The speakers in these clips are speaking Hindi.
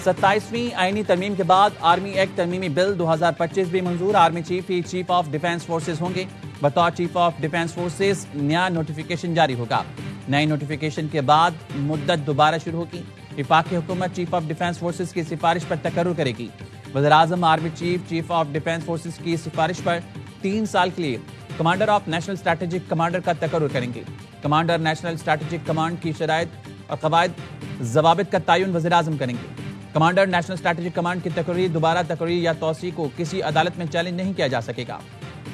27वीं आईनी तरमीम के बाद आर्मी एक्ट तरमीमी बिल 2025 भी मंजूर। Army chief he chief of defence forces होंगे। बतौर चीफ ऑफ डिफेंस फोर्सेज नया नोटिफिकेशन जारी होगा। नई नोटिफिकेशन के बाद मुद्दत दोबारा शुरू होगी। वफाकी हुकूमत चीफ ऑफ डिफेंस फोर्सेज की सिफारिश पर तकर्रुर करेगी। वज़ीर-ए-आज़म army chief chief of defence forces की सिफारिश पर 3 साल के लिए commander of national strategic commander का तकर्रुर करेंगे। कमांडर नेशनल स्ट्रैटेजिक कमांड की शराइत और कवायद जवाबित का तयन वज़ीर-ए-आज़म करेंगे। कमांडर नेशनल स्ट्रैटेजिक कमांड की तकरीर, दोबारा तकरीर या तौसी को किसी अदालत में चैलेंज नहीं किया जा सकेगा।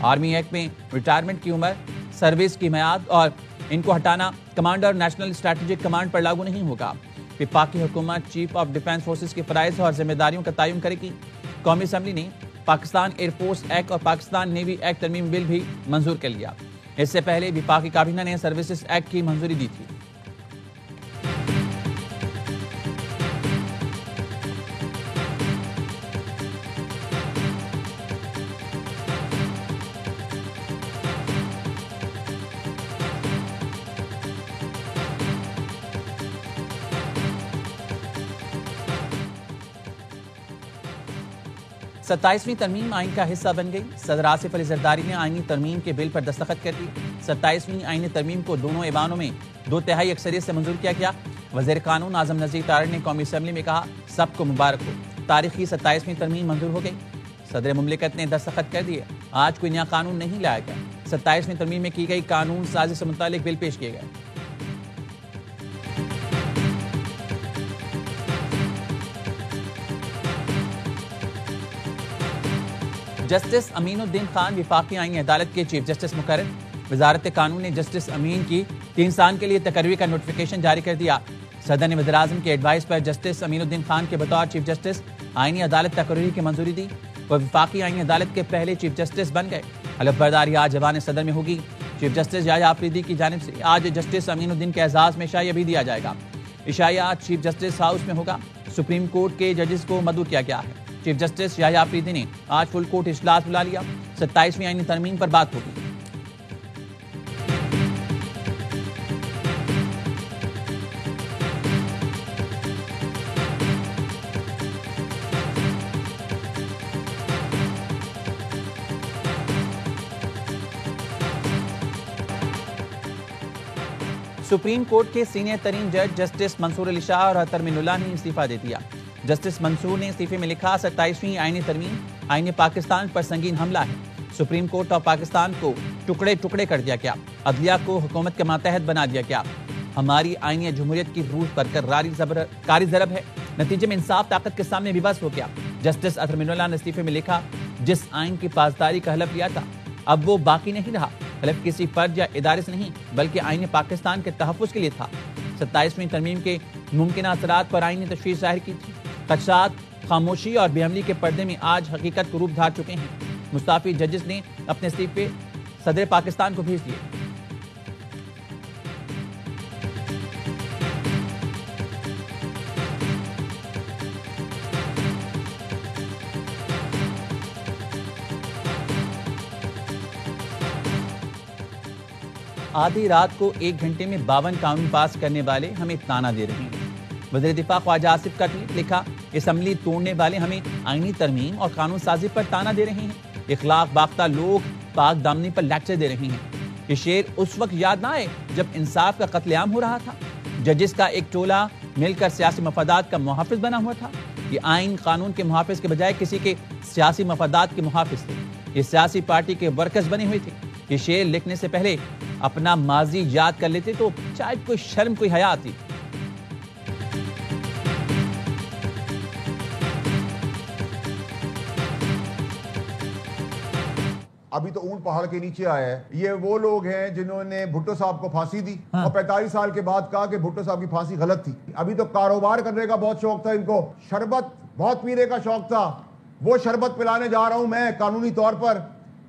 आर्मी एक्ट में रिटायरमेंट की उम्र, सर्विस की मियाद और इनको हटाना कमांडर नेशनल स्ट्रैटेजिक कमांड पर लागू नहीं होगा। वफाकी हुकूमत चीफ ऑफ डिफेंस फोर्सेज की फराइज और जिम्मेदारियों का तयन करेगी। कौमी असम्बली ने पाकिस्तान एयरफोर्स एक्ट और पाकिस्तान नेवी एक्ट तरमीम बिल भी मंजूर कर लिया। इससे पहले वफाकी काबीना ने सर्विसेज एक्ट की मंजूरी दी थी। सत्ताईसवीं तरमीम आइन का हिस्सा बन गई। सदर आसिफ अली जरदारी ने आइनी तरमीम के बिल पर दस्तखत कर दिए। 27वीं आइनी तरमीम को दोनों ऐवानों में 2/3 अक्सरियत से मंजूर किया गया। वज़ीर कानून आज़म नज़ीर तारड़ ने कौमी असम्बली में कहा, सबको मुबारक हो, तारीखी 27वीं तरमीम मंजूर हो गई। सदर मुमलिकत ने दस्तखत कर दिए। आज कोई नया कानून नहीं लाया गया। 27वीं तरमीम में की गई कानून साजी से मुतालिक बिल पेश किए गए। जस्टिस अमीनुद्दीन खान वफाकी आईनी अदालत के चीफ जस्टिस मुकर्रर। वजारत कानून ने जस्टिस अमीन की 3 साल के लिए तकर्री का नोटिफिकेशन जारी कर दिया। सदर ने वज़ीर-ए-आज़म के एडवाइस पर जस्टिस अमीनुद्दीन खान के बतौर चीफ जस्टिस आईनी अदालत तकर्री की मंजूरी दी। वह वफाकी आईनी अदालत के पहले चीफ जस्टिस बन गए। हलफबरदारी आज जवान सदर में होगी। चीफ जस्टिस याह्या आफरीदी की जानिब से आज जस्टिस अमीनुद्दीन के एजाज में इशाया भी दिया जाएगा। इशाया आज चीफ जस्टिस हाउस में होगा। सुप्रीम कोर्ट के जजेस को मदऊ किया गया है। चीफ जस्टिस याह्या आफरीदी ने आज फुल कोर्ट इजलास बुला लिया। 27वीं आईनी तरमीम पर बात होगी। सुप्रीम कोर्ट के सीनियर तरीन जज जस्टिस मंसूर अली शाह और अतर मिनुल्लाह ने इस्तीफा दे दिया। जस्टिस मंसूर ने इस्तीफे में लिखा, 27वीं आईनी तरमीम आईने पाकिस्तान पर संगीन हमला है। सुप्रीम कोर्ट ऑफ पाकिस्तान को टुकड़े टुकड़े कर दिया गया। अदलिया को हुकूमत के मातहत बना दिया गया। हमारी आईनी जमहूरियत की रूह पर कारी ज़रब है। नतीजे में इंसाफ ताकत के सामने विवश हो गया। जस्टिस अतर मिनुल्लाह ने इस्तीफे में लिखा, जिस आइन की पासदारी का हलफ लिया था अब वो बाकी नहीं रहा। हलफ किसी फर्ज या इदारे से नहीं बल्कि आईने पाकिस्तान के तहफ़्फ़ुज़ के लिए था। 27वीं तरमीम के मुमकिन असरात पर आईनी तशवीश जाहिर की थी। खदशात खामोशी और बेअमली के पर्दे में आज हकीकत को रूप धार चुके हैं। मुस्ताफी जजेस ने अपने इस्तीफे सदर पाकिस्तान को भेज दिए। आधी रात को 1 घंटे में 52 कानून पास करने वाले हमें ताना दे रहे हैं। वज़ीर दिफा ख्वाजा आसिफ का ट्वीट लिखा, असम्बली तोड़ने वाले हमें आईनी तरमीम और कानून साजी पर ताना दे रहे हैं। इखलाक बाख्ता लोग पाक दामनी पर लेक्चर दे रहे हैं। ये शेर उस वक्त याद ना आए जब इंसाफ का कत्लेआम हो रहा था। जजेस का एक टोला मिलकर सियासी मफादात का मुहाफिज बना हुआ था। ये आइन कानून के मुहाफिज के बजाय किसी के सियासी मफादात के मुहाफिज थे। ये सियासी पार्टी के वर्कर्स बने हुए थे। ये शेर लिखने से पहले अपना माजी याद कर लेते तो शायद कोई शर्म कोई हया आती। अभी तो ऊंट पहाड़ के नीचे आया है। ये वो लोग हैं जिन्होंने भुट्टो साहब को फांसी दी और 45 साल के बाद कहा कि भुट्टो साहब की फांसी गलत थी। अभी तो कारोबार करने का बहुत शौक था इनको, शरबत बहुत पीने का शौक था। वो शरबत पिलाने जा रहा हूं मैं कानूनी तौर पर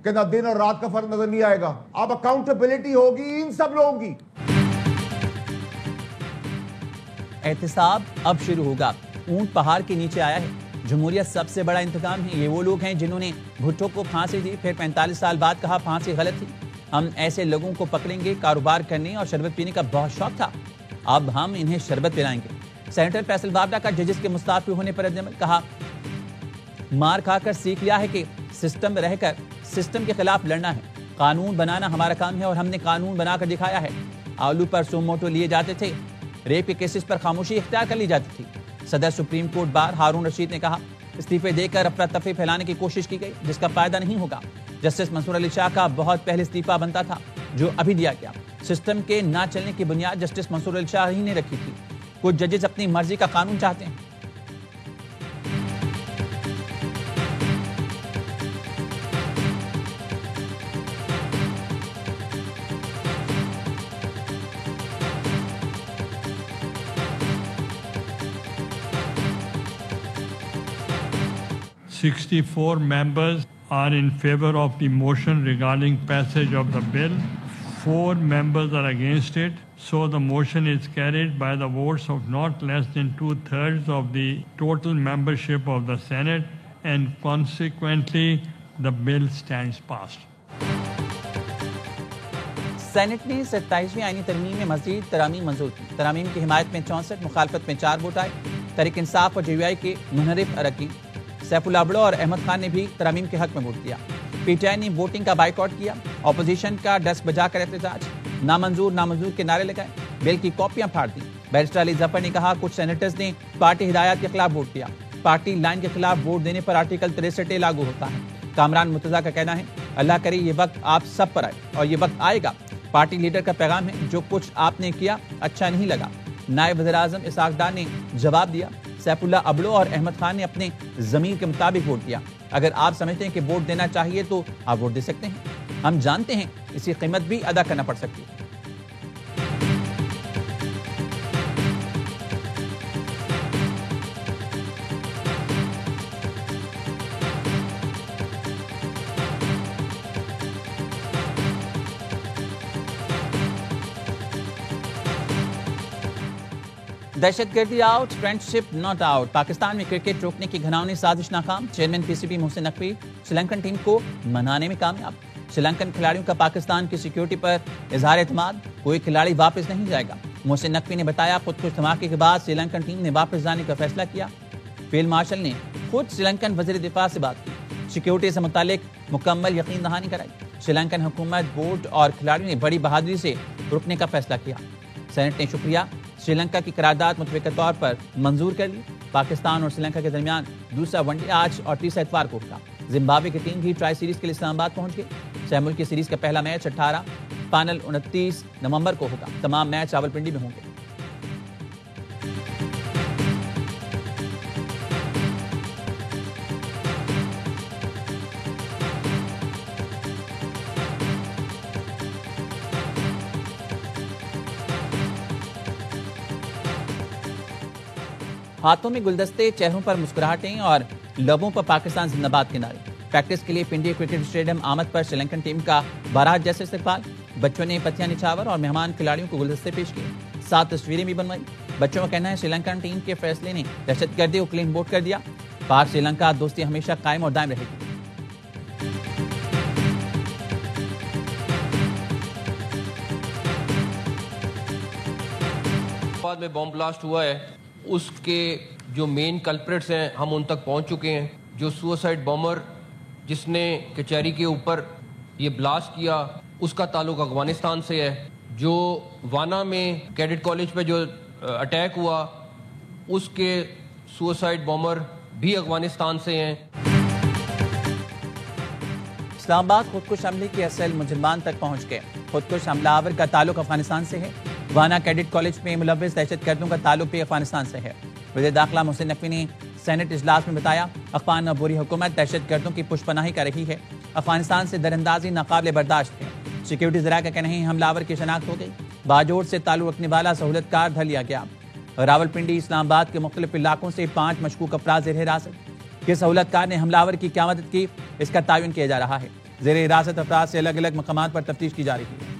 कि ना दिन और रात का फर्क नजर नहीं आएगा। अब अकाउंटेबिलिटी होगी इन सब लोगों की। एहतसाब अब शुरू होगा। ऊंट पहाड़ के नीचे आया है। जमहूरियत सबसे बड़ा इंतकाम है। ये वो लोग हैं जिन्होंने भुट्टो को फांसी दी, फिर 45 साल बाद कहा फांसी गलत थी। हम ऐसे लोगों को पकड़ेंगे। कारोबार करने और शरबत पीने का बहुत शौक था, अब हम इन्हें शरबत पिलाएंगे। सेनेटर फैसल बाबरा का जजेस के मुस्ताफी होने पर रद्द-ए-अमल, कहा मार खाकर सीख लिया है कि सिस्टम में रहकर सिस्टम के खिलाफ लड़ना है। कानून बनाना हमारा काम है और हमने कानून बनाकर दिखाया है। आलू पर सुमोटो लिए जाते थे, रेप के केसेस पर खामोशी इख्तियार कर ली जाती थी। सदर सुप्रीम कोर्ट बार हारून रशीद ने कहा इस्तीफे देकर अफरा तफरी फैलाने की कोशिश की गई जिसका फायदा नहीं होगा। जस्टिस मंसूर अली शाह का बहुत पहले इस्तीफा बनता था जो अभी दिया गया। सिस्टम के ना चलने की बुनियाद जस्टिस मंसूर अली शाह ही ने रखी थी। कुछ जजेस अपनी मर्जी का कानून चाहते हैं। Sixty-four members are in favor of the motion regarding passage of the bill. 4 members are against it. So the motion is carried by the votes of not less than 2/3 of the total membership of the Senate, and consequently the bill stands passed. Senate ने 27वीं आईनी तरमीम में मजीद तरामीम मंजूर की। तरामीम की हिमायत में 64, मुखालफत में 4 वोट आए। तहरीक इंसाफ और JUI के मुनहरिफ अरकान सैफुल्लाह अबड़ो और अहमद खान ने भी तरामीम के हक में वोट दिया। PTI ने वोटिंग का बाइकआउट किया। ऑपोजिशन का डेस्क बजाकर एहतजाज, नामंजूर के नारे लगाए, बिल की कॉपियां फाड़ दी। बैरिस्टर अली जफर ने कहा कुछ सेनेटर्स ने पार्टी हिदायत के खिलाफ वोट दिया। पार्टी लाइन के खिलाफ वोट देने पर आर्टिकल 63 लागू होता है। कामरान मुर्तजा का कहना है अल्लाह करे ये वक्त आप सब पर आए और ये वक्त आएगा। पार्टी लीडर का पैगाम है जो कुछ आपने किया अच्छा नहीं लगा। नायब वज़ीर-ए-आज़म इसहाक डार ने जवाब दिया। सैफुल्लाह अबड़ो और अहमद खान ने अपने ज़मीर के मुताबिक वोट दिया। अगर आप समझते हैं कि वोट देना चाहिए तो आप वोट दे सकते हैं। हम जानते हैं इसकी कीमत भी अदा करना पड़ सकती है। दहशतगर्दी out, friendship not out. Pakistan में क्रिकेट रोकने की घिनौनी साजिश नाकाम। Chairman PCB Mohsin Naqvi Sri Lankan team को मनाने में कामयाब। श्रीलंकन खिलाड़ियों का पाकिस्तान की सिक्योरिटी पर इजहार एतमाद, कोई खिलाड़ी वापस नहीं जाएगा। मोहसिन नकवी ने बताया खुदकुश धमाके के बाद श्रीलंकन टीम ने वापस जाने का फैसला किया। फील्ड मार्शल ने खुद श्रीलंकन वजीर दिफा से बात की, सिक्योरिटी से मुतालिक मुकम्मल यकीन दहानी कराई। श्रीलंकन हुकूमत, बोर्ड और खिलाड़ियों ने बड़ी बहादुरी से रुकने का फैसला किया। सेनेट ने शुक्रिया श्रीलंका की करारदाद मुतफ़िक़ा तौर पर मंजूर कर ली। पाकिस्तान और श्रीलंका के दरमियान दूसरा वनडे आज और तीसरा इतवार को होगा। जिम्बाब्वे की टीम भी ट्राई सीरीज के लिए इस्लामाबाद पहुंच गई। 6 मुल्क की सीरीज का पहला मैच 18, फाइनल 29 नवंबर को होगा। तमाम मैच रावलपिंडी में होंगे। हाथों में गुलदस्ते, चेहरों पर मुस्कुराहटें और लबों पर पाकिस्तान जिंदाबाद के नारे। प्रैक्टिस के लिए पिंडी क्रिकेट स्टेडियम आमद पर श्रीलंकन टीम का बारात जैसे इस्तकबाल। बच्चों ने पत्तियां निछावर और मेहमान खिलाड़ियों को गुलदस्ते पेश किए। 7 तस्वीरें भी बनवाई। बच्चों का कहना है श्रीलंकन टीम के फैसले ने दहशतगर्दी को क्लीन बोल्ड कर दिया। पाक श्रीलंका दोस्ती हमेशा कायम और दायम रहेगी। बाद में बॉम्ब ब्लास्ट हुआ है, उसके जो मेन कल्प्रिट्स हैं हम उन तक पहुंच चुके हैं। जो सुसाइड बॉम्बर जिसने कचहरी के ऊपर ये ब्लास्ट किया उसका ताल्लुक अफगानिस्तान से है। जो वाना में कैडेट कॉलेज पे जो अटैक हुआ उसके सुसाइड बॉम्बर भी अफगानिस्तान से हैं। इस्लामाबाद खुदकुश हमले के असल मुजरिमान तक पहुंच गए। खुदकुश हमलावर का ताल्लुक अफगानिस्तान से है। वाना कैडेट कॉलेज में मुलव्विस दहशतगर्दों का ताल्लुक भी अफगानिस्तान से है। वज़ीर दाखिला मोहसिन नकवी ने सेनेट इजलास में बताया अफगान अबूरी हुकूमत दहशतगर्दों की पुष्पनाही कर रही है। अफगानिस्तान से दरअंदाजी नाकाबिले बर्दाश्त है। सिक्योरिटी ज़रा का कहना है हमलावर की शनाख्त हो गई। बाजोड़ से ताल्लुक रखने वाला सहूलतकार धर लिया गया। रावलपिंडी इस्लामाबाद के मुख्तलिफ इलाकों से 5 मशकूक अफराद ज़ेर हिरासत। किस सहूलतकार ने हमलावर की क्या मदद की इसका तयन किया जा रहा है। ज़ेर हिरासत अफराद से अलग अलग मकामात पर तफ्तीश की जा रही है।